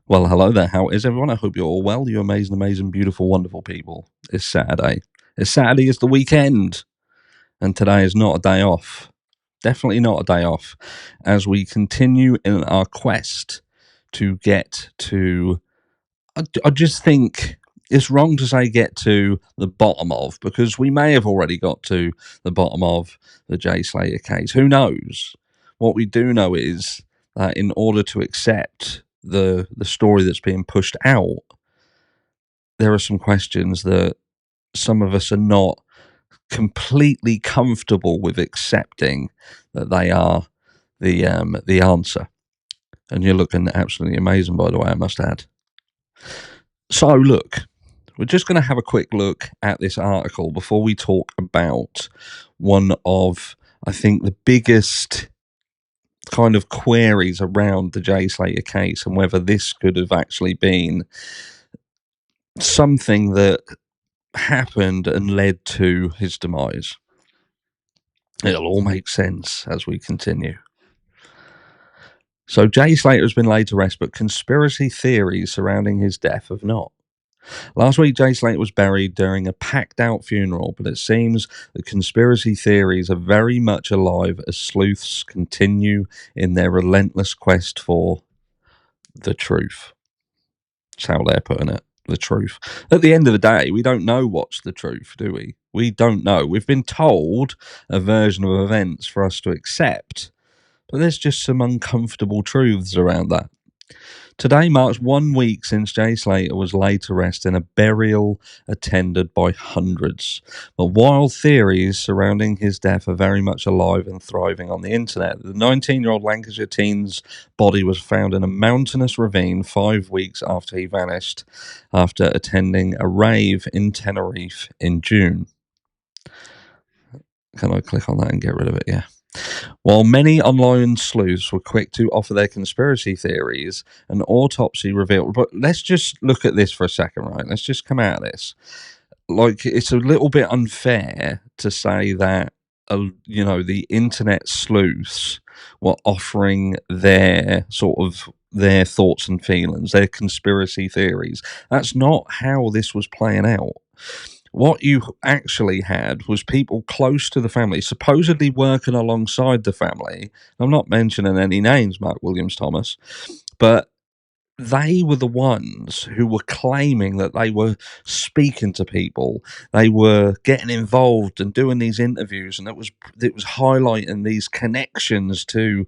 Well, hello there. How is everyone? I hope you're all well. You amazing, amazing, beautiful, wonderful people. It's Saturday. It's Saturday. It's the weekend. And today is not a day off. Definitely not a day off. As we continue in our quest to get to, I just think it's wrong to say get to the bottom of, because we may have already got to the bottom of the Jay Slater case. Who knows? What we do know is that in order to accept the story that's being pushed out, there are some questions that some of us are not completely comfortable with accepting that they are the answer. And you're looking absolutely amazing, by the way, I must add. So, look, we're just going to have a quick look at this article before we talk about one of, I think, the biggest kind of queries around the Jay Slater case and whether this could have actually been something that happened and led to his demise. It'll all make sense as we continue. So Jay Slater has been laid to rest, but conspiracy theories surrounding his death have not. Last week, Jay Slater was buried during a packed-out funeral, but it seems the conspiracy theories are very much alive as sleuths continue in their relentless quest for the truth. That's how they're putting it, the truth. At the end of the day, we don't know what's the truth, do we? We don't know. We've been told a version of events for us to accept, but there's just some uncomfortable truths around that. Today marks 1 week since Jay Slater was laid to rest in a burial attended by hundreds. But wild theories surrounding his death are very much alive and thriving on the internet. The 19-year-old Lancashire teen's body was found in a mountainous ravine 5 weeks after he vanished after attending a rave in Tenerife in June. Can I click on that and get rid of it? Yeah. While many online sleuths were quick to offer their conspiracy theories, an autopsy revealed. But let's just look at this for a second, right? Let's just come out of this. Like, it's a little bit unfair to say that, the internet sleuths were offering their their thoughts and feelings, their conspiracy theories. That's not how this was playing out. What you actually had was people close to the family, supposedly working alongside the family. I'm not mentioning any names, Mark Williams Thomas, but they were the ones who were claiming that they were speaking to people, they were getting involved and doing these interviews, and it was highlighting these connections to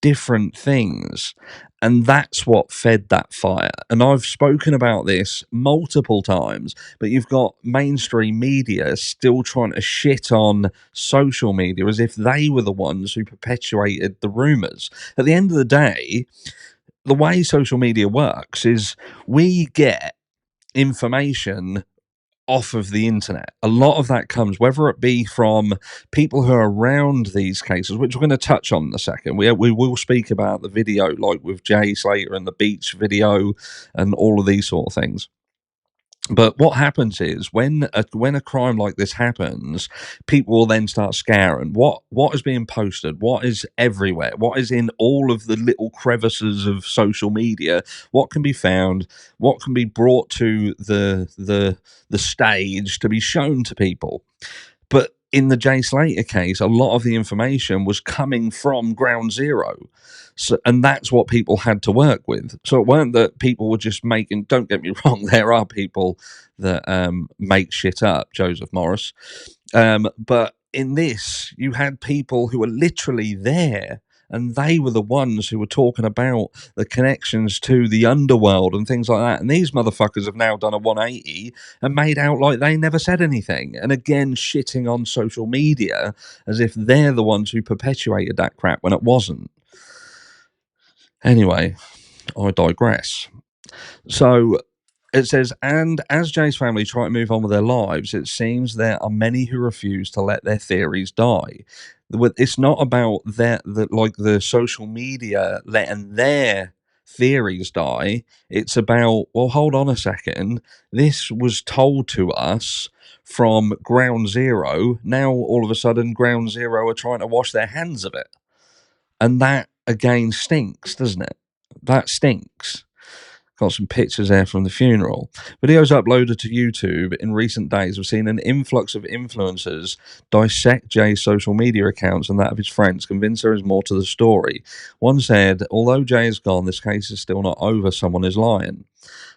different things. And that's what fed that fire. And I've spoken about this multiple times, but you've got mainstream media still trying to shit on social media as if they were the ones who perpetuated the rumors. At the end of the day, the way social media works is we get information off of the internet. A lot of that comes, whether it be from people who are around these cases, which we're going to touch on in a second. We will speak about the video, like with Jay Slater and the beach video and all of these sort of things. But what happens is when a crime like this happens, people will then start scouring what is being posted, what is everywhere, what is in all of the little crevices of social media, what can be found, what can be brought to the stage to be shown to people. But in the Jay Slater case, a lot of the information was coming from ground zero. So, and that's what people had to work with. So it weren't that people were just making, don't get me wrong, there are people that make shit up, Joseph Morris. But in this, you had people who were literally there, and they were the ones who were talking about the connections to the underworld and things like that. And these motherfuckers have now done a 180 and made out like they never said anything. And again, shitting on social media as if they're the ones who perpetuated that crap when it wasn't. Anyway, I digress. So it says, and as Jay's family try to move on with their lives, it seems there are many who refuse to let their theories die. It's not about the social media letting their theories die. It's about, well, hold on a second. This was told to us from ground zero. Now, all of a sudden, ground zero are trying to wash their hands of it. And that, again, stinks, doesn't it? That stinks. Got some pictures there from the funeral. Videos uploaded to YouTube in recent days have seen an influx of influencers dissect Jay's social media accounts and that of his friends, convince there is more to the story. One said, although Jay is gone, this case is still not over. Someone is lying.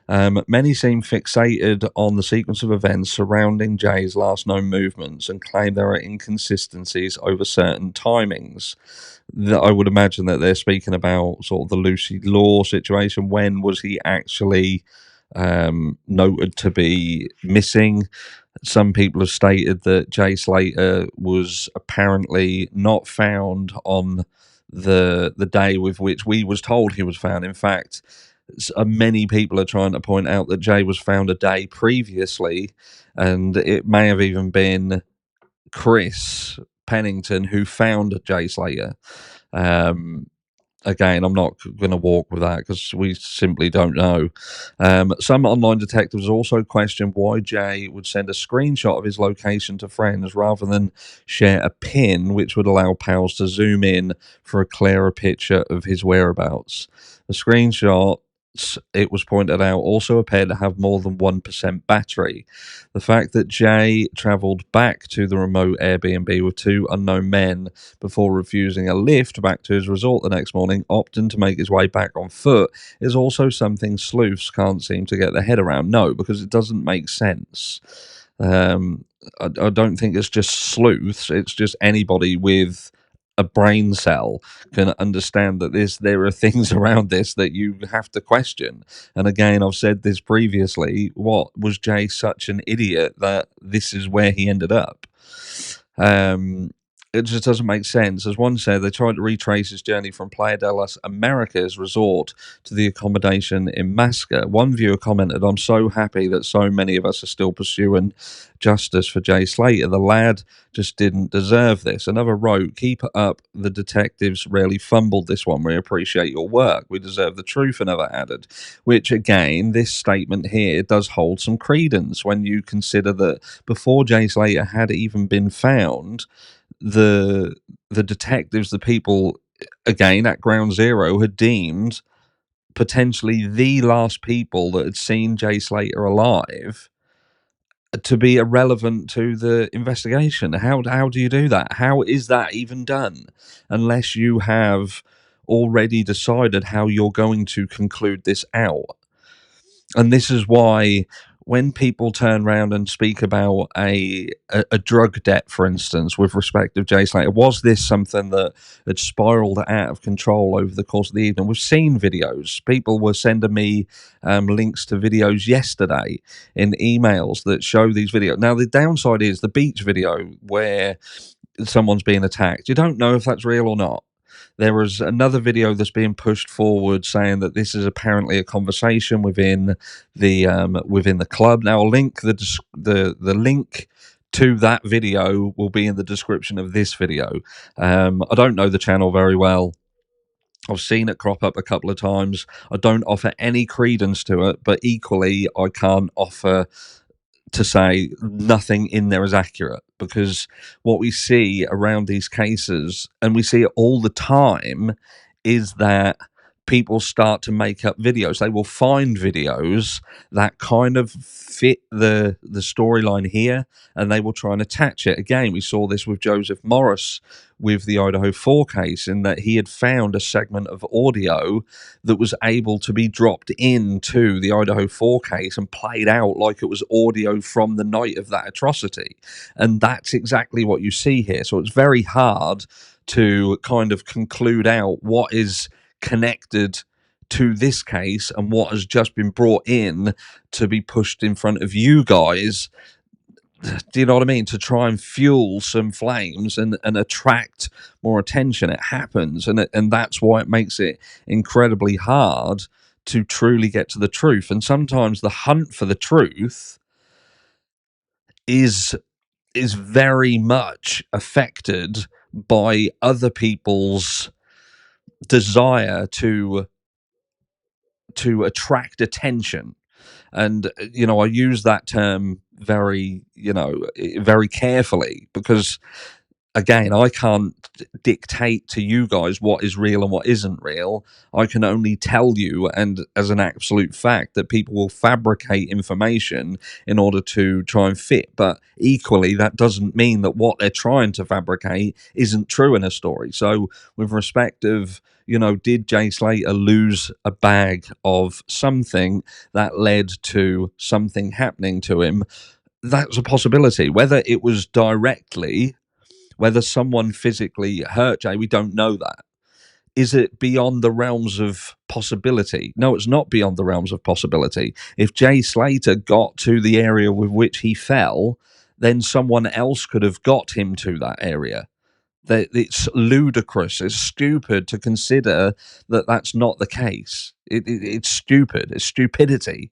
Many seem fixated on the sequence of events surrounding Jay's last known movements and claim there are inconsistencies over certain timings. That I would imagine that they're speaking about sort of the Lucy Law situation. When was he actually noted to be missing? Some people have stated that Jay Slater was apparently not found on the day with which we was told he was found. In fact, many people are trying to point out that Jay was found a day previously, and it may have even been Chris Pennington who found Jay Slater. Again, I'm not going to walk with that because we simply don't know. Some online detectives also questioned why Jay would send a screenshot of his location to friends rather than share a pin, which would allow pals to zoom in for a clearer picture of his whereabouts. The screenshot, it was pointed out, also appeared to have more than 1% battery. The fact that Jay travelled back to the remote Airbnb with two unknown men before refusing a lift back to his resort the next morning, opting to make his way back on foot, is also something sleuths can't seem to get their head around. No, because it doesn't make sense. I don't think it's just sleuths, it's just anybody with a brain cell can understand that there are things around this that you have to question. And again, I've said this previously, what was Jay such an idiot that this is where he ended up? It just doesn't make sense. As one said, they tried to retrace his journey from Playa de las Americas resort to the accommodation in Masca. One viewer commented, I'm so happy that so many of us are still pursuing justice for Jay Slater. The lad just didn't deserve this. Another wrote, keep it up. The detectives rarely fumbled this one. We appreciate your work. We deserve the truth, another added. Which, again, this statement here does hold some credence when you consider that before Jay Slater had even been found, the detectives, the people, again, at ground zero, had deemed potentially the last people that had seen Jay Slater alive to be irrelevant to the investigation. How do you do that? How is that even done unless you have already decided how you're going to conclude this out? And this is why when people turn around and speak about a drug debt, for instance, with respect to Jay Slater, was this something that had spiraled out of control over the course of the evening? We've seen videos. People were sending me links to videos yesterday in emails that show these videos. Now, the downside is the beach video where someone's being attacked. You don't know if that's real or not. There was another video that's being pushed forward saying that this is apparently a conversation within the club. Now, I'll link the link to that video will be in the description of this video. I don't know the channel very well. I've seen it crop up a couple of times. I don't offer any credence to it, but equally, I can't offer to say nothing in there is accurate, because what we see around these cases, and we see it all the time, is that people start to make up videos. They will find videos that kind of fit the storyline here, and they will try and attach it. Again, we saw this with Joseph Morris with the Idaho 4 case, in that he had found a segment of audio that was able to be dropped into the Idaho 4 case and played out like it was audio from the night of that atrocity. And that's exactly what you see here. So it's very hard to kind of conclude out what is connected to this case and what has just been brought in to be pushed in front of you guys. Do you know what I mean? To try and fuel some flames and attract more attention. It happens, and that's why it makes it incredibly hard to truly get to the truth. And sometimes the hunt for the truth is very much affected by other people's desire to attract attention. And I use that term very very carefully, because again, I can't dictate to you guys what is real and what isn't real. I can only tell you, and as an absolute fact, that people will fabricate information in order to try and fit. But equally, that doesn't mean that what they're trying to fabricate isn't true in a story. So, with respect of, did Jay Slater lose a bag of something that led to something happening to him? That's a possibility. Whether it was directly, whether someone physically hurt Jay, we don't know that. Is it beyond the realms of possibility? No, it's not beyond the realms of possibility. If Jay Slater got to the area with which he fell, then someone else could have got him to that area. It's ludicrous. It's stupid to consider that that's not the case. It's stupid. It's stupidity.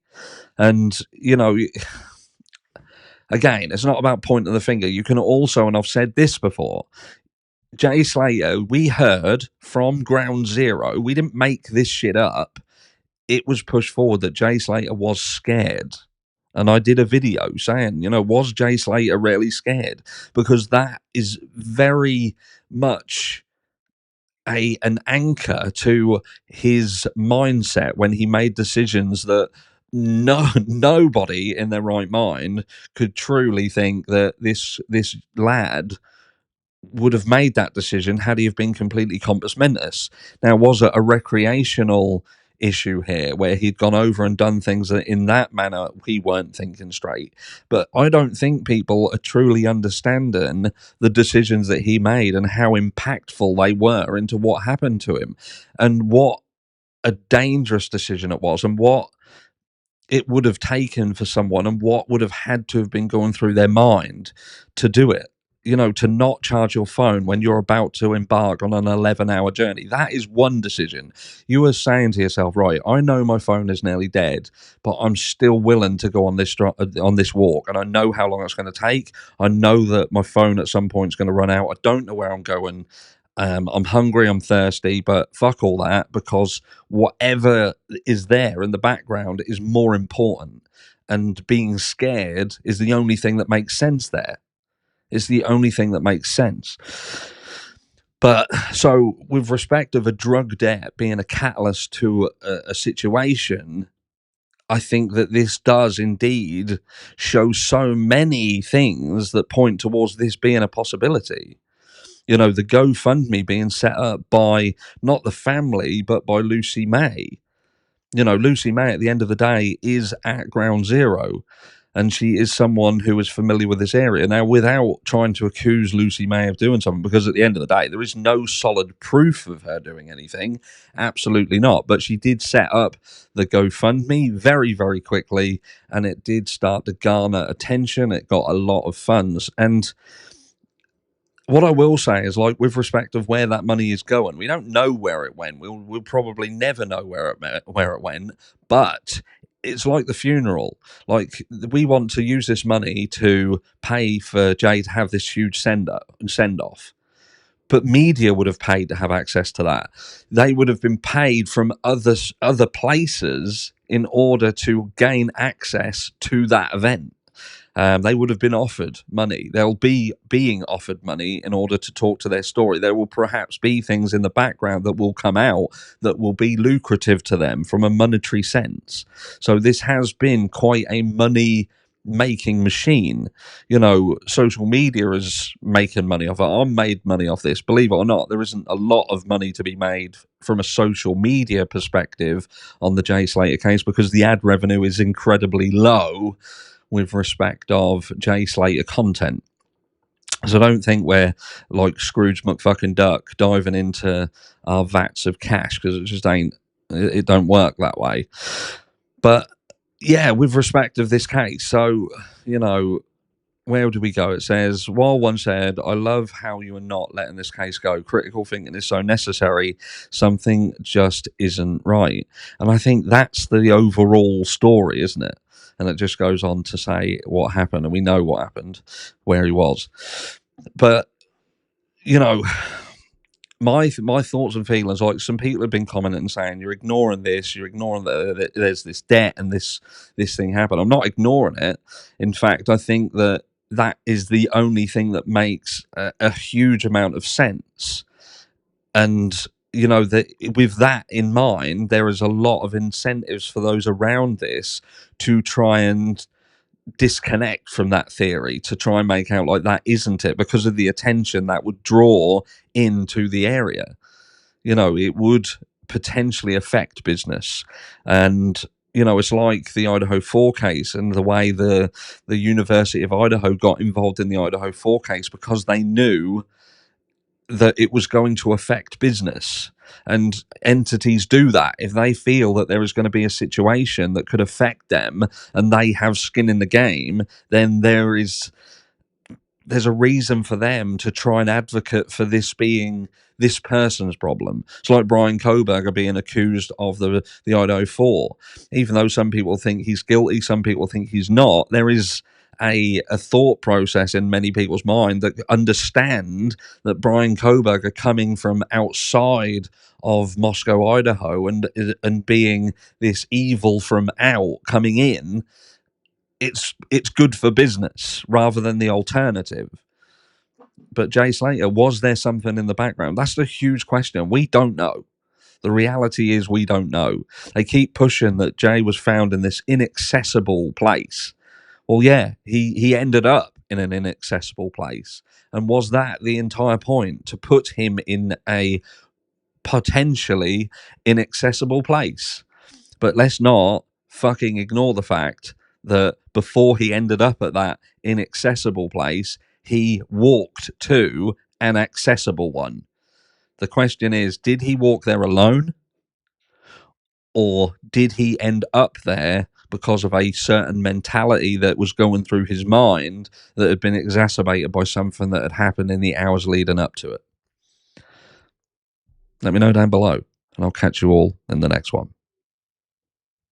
And, again, it's not about pointing the finger. You can also, and I've said this before, Jay Slater, we heard from ground zero, we didn't make this shit up. It was pushed forward that Jay Slater was scared. And I did a video saying, was Jay Slater really scared? Because that is very much an anchor to his mindset when he made decisions that nobody in their right mind could truly think that this lad would have made that decision had he have been completely compos mentis. Now, was it a recreational issue here where he'd gone over and done things that in that manner we weren't thinking straight? But I don't think people are truly understanding the decisions that he made and how impactful they were into what happened to him, and what a dangerous decision it was, and what it would have taken for someone, and what would have had to have been going through their mind to do it. To not charge your phone when you're about to embark on an 11-hour journey. That is one decision. You are saying to yourself, right, I know my phone is nearly dead, but I'm still willing to go on this walk, and I know how long it's going to take. I know that my phone at some point is going to run out. I don't know where I'm going. I'm hungry, I'm thirsty, but fuck all that, because whatever is there in the background is more important. And being scared is the only thing that makes sense there. It's the only thing that makes sense. But so, with respect of a drug debt being a catalyst to a situation, I think that this does indeed show so many things that point towards this being a possibility. The GoFundMe being set up by not the family, but by Lucy May. Lucy May at the end of the day is at ground zero, and she is someone who is familiar with this area. Now, without trying to accuse Lucy May of doing something, because at the end of the day, there is no solid proof of her doing anything. Absolutely not. But she did set up the GoFundMe very, very quickly, and it did start to garner attention. It got a lot of funds. And what I will say is, like, with respect of where that money is going, we don't know where it went. We'll probably never know where it went. But it's like the funeral. Like, we want to use this money to pay for Jay to have this huge send off. But media would have paid to have access to that. They would have been paid from other places in order to gain access to that event. They would have been offered money. They'll be being offered money in order to talk to their story. There will perhaps be things in the background that will come out that will be lucrative to them from a monetary sense. So this has been quite a money making machine. Social media is making money off it. I'm made money off this. Believe it or not, there isn't a lot of money to be made from a social media perspective on the Jay Slater case, because the ad revenue is incredibly low with respect of Jay Slater content. So I don't think we're like Scrooge McFucking Duck diving into our vats of cash, because it just ain't, it don't work that way. But yeah, with respect of this case, so, where do we go? It says, while one said, I love how you are not letting this case go. Critical thinking is so necessary. Something just isn't right. And I think that's the overall story, isn't it? And it just goes on to say what happened, and we know what happened, where he was. But, my thoughts and feelings, like, some people have been commenting and saying, you're ignoring this, you're ignoring that there's this debt and this thing happened. I'm not ignoring it. In fact, I think that that is the only thing that makes a huge amount of sense. And that with that in mind, there is a lot of incentives for those around this to try and disconnect from that theory, to try and make out like that isn't it, because of the attention that would draw into the area. It would potentially affect business. And it's like the Idaho 4 case, and the way the University of Idaho got involved in the Idaho 4 case, because they knew that it was going to affect business. And entities do that. If they feel that there is going to be a situation that could affect them and they have skin in the game, then there's a reason for them to try and advocate for this being this person's problem. It's like Brian Koberger being accused of the Idaho 4. Even though some people think he's guilty, some people think he's not, there is a thought process in many people's mind that understand that Brian Koberger, coming from outside of Moscow, Idaho, and being this evil from out coming in, it's good for business rather than the alternative. But Jay Slater, was there something in the background? That's the huge question. We don't know. The reality is we don't know. They keep pushing that Jay was found in this inaccessible place. Well, yeah, he ended up in an inaccessible place. And was that the entire point, to put him in a potentially inaccessible place? But let's not fucking ignore the fact that before he ended up at that inaccessible place, he walked to an accessible one. The question is, did he walk there alone? Or did he end up there because of a certain mentality that was going through his mind that had been exacerbated by something that had happened in the hours leading up to it? Let me know down below, and I'll catch you all in the next one.